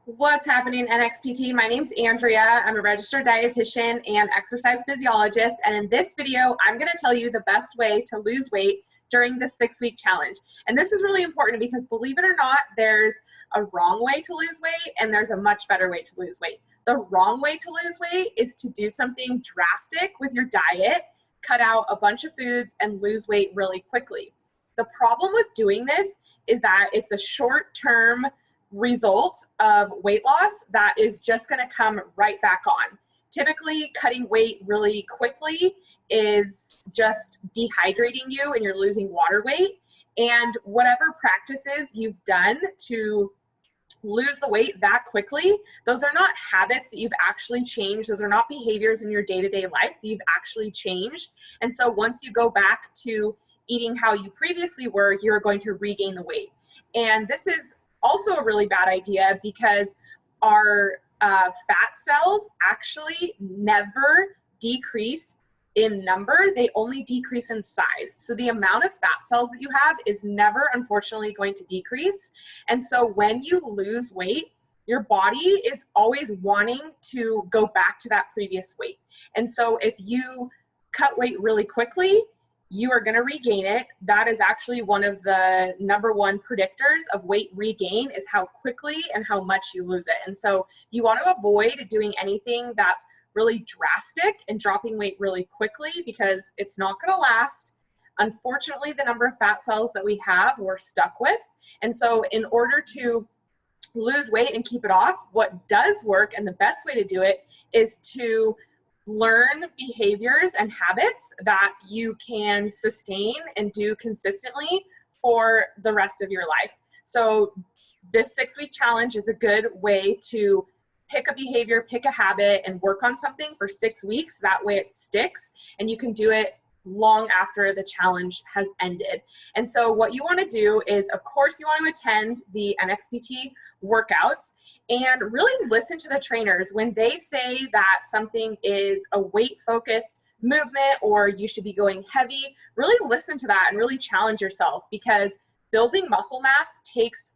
What's happening, NXPT? My name's Andrea. I'm a registered dietitian and exercise physiologist. And in this video, I'm going to tell you the best way to lose weight during the 6-week challenge. And this is really important because, believe it or not, there's a wrong way to lose weight and there's a much better way to lose weight. The wrong way to lose weight is to do something drastic with your diet, cut out a bunch of foods, and lose weight really quickly. The problem with doing this is that it's a short-term result of weight loss that is just going to come right back on. Typically, cutting weight really quickly is just dehydrating you and you're losing water weight. And whatever practices you've done to lose the weight that quickly, those are not habits that you've actually changed. Those are not behaviors in your day-to-day life that you've actually changed. And so once you go back to eating how you previously were, you're going to regain the weight. And this is also a really bad idea because our fat cells actually never decrease in number, they only decrease in size. So the amount of fat cells that you have is never, unfortunately, going to decrease. And so when you lose weight, your body is always wanting to go back to that previous weight. And so if you cut weight really quickly, you are going to regain it. That is actually one of the #1 predictors of weight regain, is how quickly and how much you lose it. And so you want to avoid doing anything that's really drastic and dropping weight really quickly because it's not going to last. Unfortunately, the number of fat cells that we have, we're stuck with. And so in order to lose weight and keep it off, what does work and the best way to do it is to learn behaviors and habits that you can sustain and do consistently for the rest of your life. So this 6-week challenge is a good way to pick a behavior, pick a habit, and work on something for 6 weeks. That way it sticks and you can do it long after the challenge has ended. And so what you want to do is, of course, you want to attend the NXPT workouts and really listen to the trainers. When they say that something is a weight-focused movement or you should be going heavy, really listen to that and really challenge yourself, because building muscle mass takes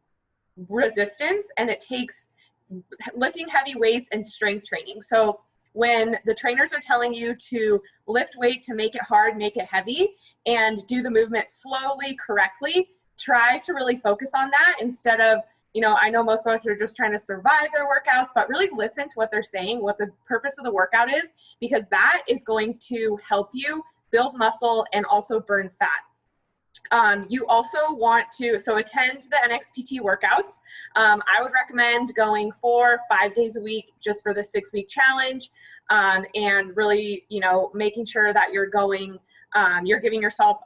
resistance and it takes lifting heavy weights and strength training. So when the trainers are telling you to lift weight, to make it hard, make it heavy, and do the movement slowly, correctly, try to really focus on that instead of, I know most of us are just trying to survive their workouts, but really listen to what they're saying, what the purpose of the workout is, because that is going to help you build muscle and also burn fat. You also want to, attend the NXPT workouts. I would recommend going 4-5 days a week just for the 6-week challenge, and really, making sure that you're going, you're giving yourself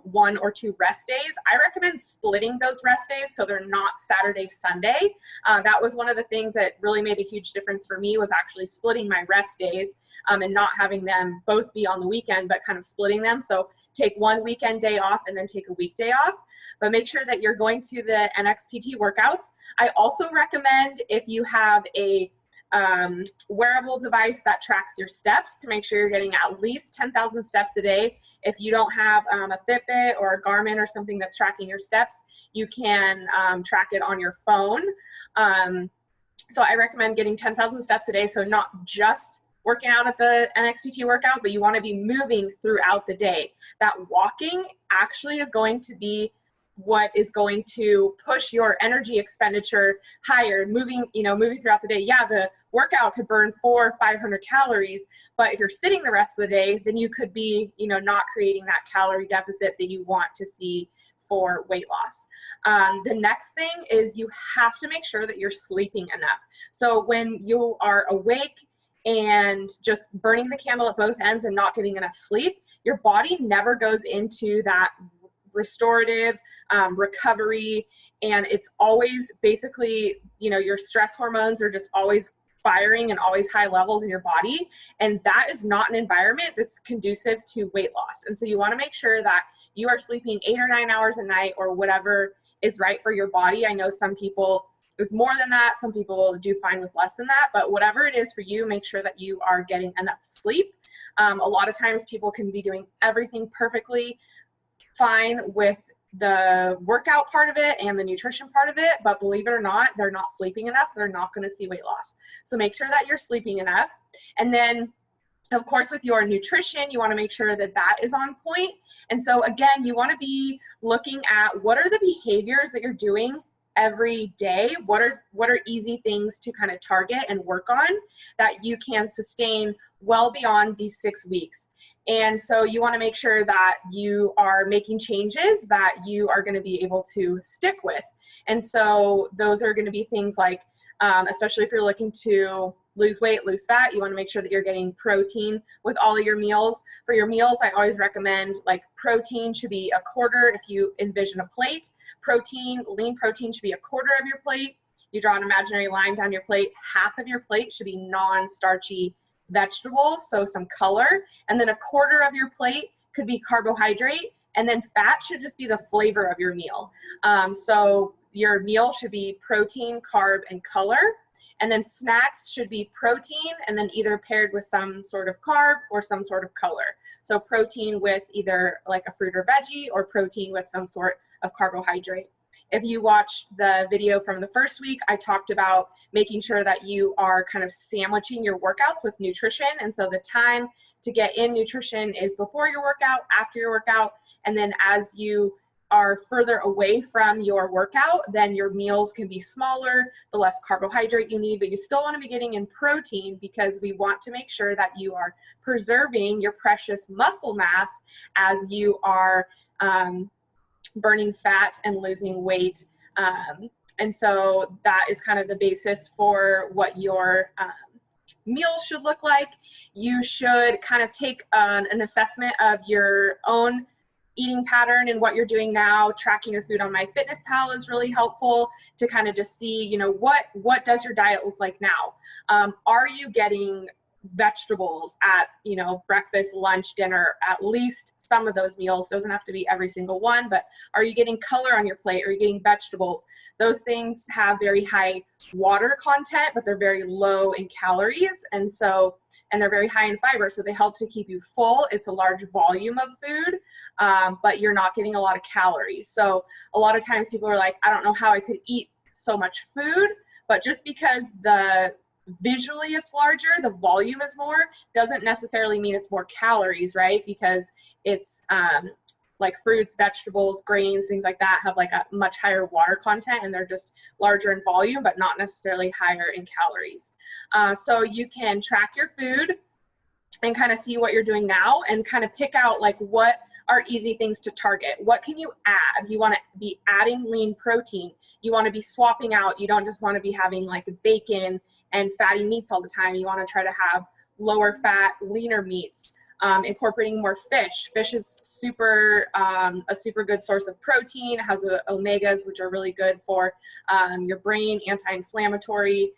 1 or 2 rest days. I recommend splitting those rest days so they're not Saturday, Sunday. That was one of the things that really made a huge difference for me, was actually splitting my rest days and not having them both be on the weekend, but kind of splitting them. So take 1 weekend day off and then take a weekday off. But make sure that you're going to the NXPT workouts. I also recommend, if you have a wearable device that tracks your steps, to make sure you're getting at least 10,000 steps a day. If you don't have a Fitbit or a Garmin or something that's tracking your steps, you can track it on your phone. So I recommend getting 10,000 steps a day. So not just working out at the NXPT workout, but you want to be moving throughout the day. That walking actually is going to be what is going to push your energy expenditure higher. Moving throughout the day. Yeah, the workout could burn 400 or 500 calories, but if you're sitting the rest of the day, then you could be, not creating that calorie deficit that you want to see for weight loss. The next thing is you have to make sure that you're sleeping enough. So when you are awake and just burning the candle at both ends and not getting enough sleep, your body never goes into that restorative recovery, and it's always basically, your stress hormones are just always firing and always high levels in your body, and that is not an environment that's conducive to weight loss. And so you want to make sure that you are sleeping 8 or 9 hours a night, or whatever is right for your body. I know some people is more than that, some people do fine with less than that, but whatever it is for you, make sure that you are getting enough sleep. A lot of times people can be doing everything perfectly fine with the workout part of it and the nutrition part of it, but believe it or not, they're not sleeping enough, they're not going to see weight loss. So make sure that you're sleeping enough. And then of course, with your nutrition, you want to make sure that that is on point. And so again, you want to be looking at what are the behaviors that you're doing every day. What are easy things to kind of target and work on that you can sustain well beyond these 6 weeks. And so you want to make sure that you are making changes that you are going to be able to stick with. And so those are going to be things like, especially if you're looking to lose weight, lose fat, you want to make sure that you're getting protein with all of your meals. For your meals, I always recommend like protein should be a quarter. If you envision a plate, protein, lean protein should be a quarter of your plate. You draw an imaginary line down your plate. Half of your plate should be non-starchy vegetables, so some color. And then a quarter of your plate could be carbohydrate. And then fat should just be the flavor of your meal. So your meal should be protein, carb, and color. And then snacks should be protein and then either paired with some sort of carb or some sort of color. So protein with either like a fruit or veggie, or protein with some sort of carbohydrate. If you watched the video from the first week, I talked about making sure that you are kind of sandwiching your workouts with nutrition. And so the time to get in nutrition is before your workout, after your workout, and then as you are further away from your workout, then your meals can be smaller, the less carbohydrate you need, but you still want to be getting in protein because we want to make sure that you are preserving your precious muscle mass as you are burning fat and losing weight. And so that is kind of the basis for what your meals should look like. You should kind of take an assessment of your own eating pattern and what you're doing now. Tracking your food on MyFitnessPal is really helpful to kind of just see, you know, what does your diet look like now? Are you getting vegetables at, you know, breakfast, lunch, dinner, at least some of those meals? Doesn't have to be every single one, but are you getting color on your plate? Are you getting vegetables? Those things have very high water content, but they're very low in calories. And they're very high in fiber, so they help to keep you full. It's a large volume of food, but you're not getting a lot of calories. So a lot of times people are like, I don't know how I could eat so much food, but just because visually it's larger, the volume is more, doesn't necessarily mean it's more calories, right? Because it's like fruits, vegetables, grains, things like that have like a much higher water content, and they're just larger in volume, but not necessarily higher in calories. So you can track your food and kind of see what you're doing now and kind of pick out like what are easy things to target. What can you add? You want to be adding lean protein. You want to be swapping out. You don't just want to be having like bacon and fatty meats all the time. You want to try to have lower fat, leaner meats. Incorporating more fish. Fish is a super good source of protein. It has omegas, which are really good for your brain, anti-inflammatory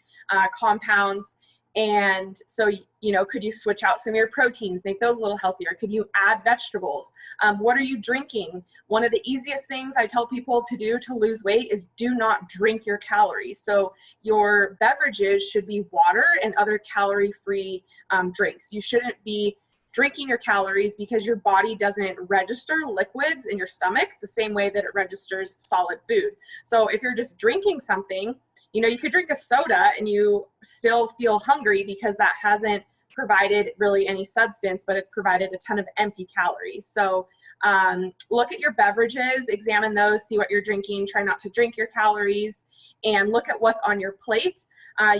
compounds. And so, you know, could you switch out some of your proteins, make those a little healthier? Could you add vegetables? What are you drinking? One of the easiest things I tell people to do to lose weight is do not drink your calories. So your beverages should be water and other calorie-free drinks. You shouldn't be drinking your calories because your body doesn't register liquids in your stomach the same way that it registers solid food. So if you're just drinking something, you know, you could drink a soda and you still feel hungry because that hasn't provided really any substance, but it's provided a ton of empty calories. So look at your beverages, examine those, see what you're drinking, try not to drink your calories, and look at what's on your plate.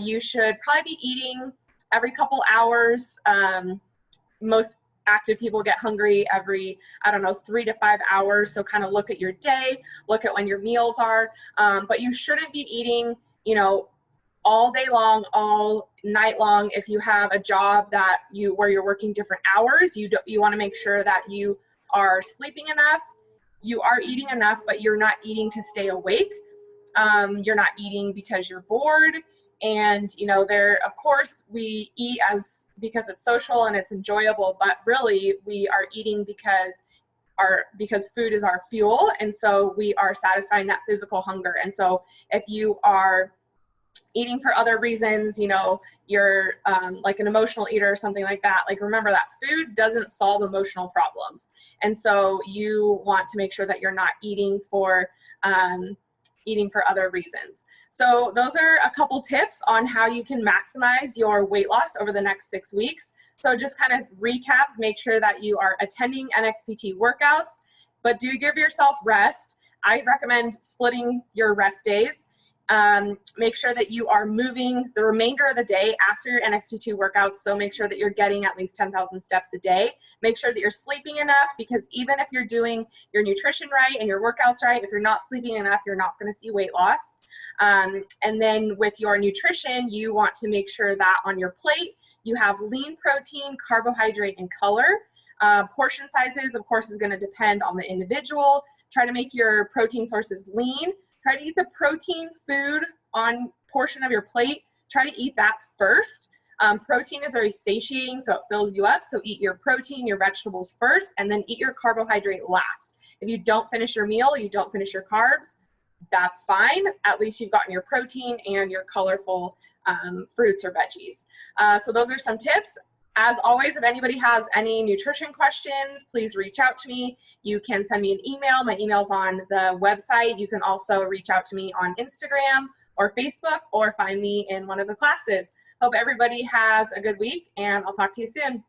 You should probably be eating every couple hours. Most active people get hungry every, 3 to 5 hours. So kind of look at your day, look at when your meals are, but you shouldn't be eating, you know, all day long, all night long. If you have a job where you're working different hours, you want to make sure that you are sleeping enough, you are eating enough, but you're not eating to stay awake. You're not eating because you're bored. And, you know, of course we eat because it's social and it's enjoyable, but really we are eating because food is our fuel. And so we are satisfying that physical hunger. And so if you are eating for other reasons, you know, you're like an emotional eater or something like that, like remember that food doesn't solve emotional problems. And so you want to make sure that you're not eating for other reasons. So those are a couple tips on how you can maximize your weight loss over the next 6 weeks. So just kind of recap, make sure that you are attending NXPT workouts, but do give yourself rest. I recommend splitting your rest days. Make sure that you are moving the remainder of the day after your NXPT workouts, so make sure that you're getting at least 10,000 steps a day. Make sure that you're sleeping enough, because even if you're doing your nutrition right and your workouts right, if you're not sleeping enough, you're not going to see weight loss. And then with your nutrition, you want to make sure that on your plate, you have lean protein, carbohydrate, and color. Portion sizes, of course, is going to depend on the individual. Try to make your protein sources lean. Try to eat the protein food on portion of your plate. Try to eat that first. Protein is very satiating, so it fills you up. So eat your protein, your vegetables first, and then eat your carbohydrate last. If you don't finish your meal, you don't finish your carbs, that's fine. At least you've gotten your protein and your colorful fruits or veggies. So those are some tips. As always, if anybody has any nutrition questions, please reach out to me. You can send me an email. My email's on the website. You can also reach out to me on Instagram or Facebook, or find me in one of the classes. Hope everybody has a good week, and I'll talk to you soon.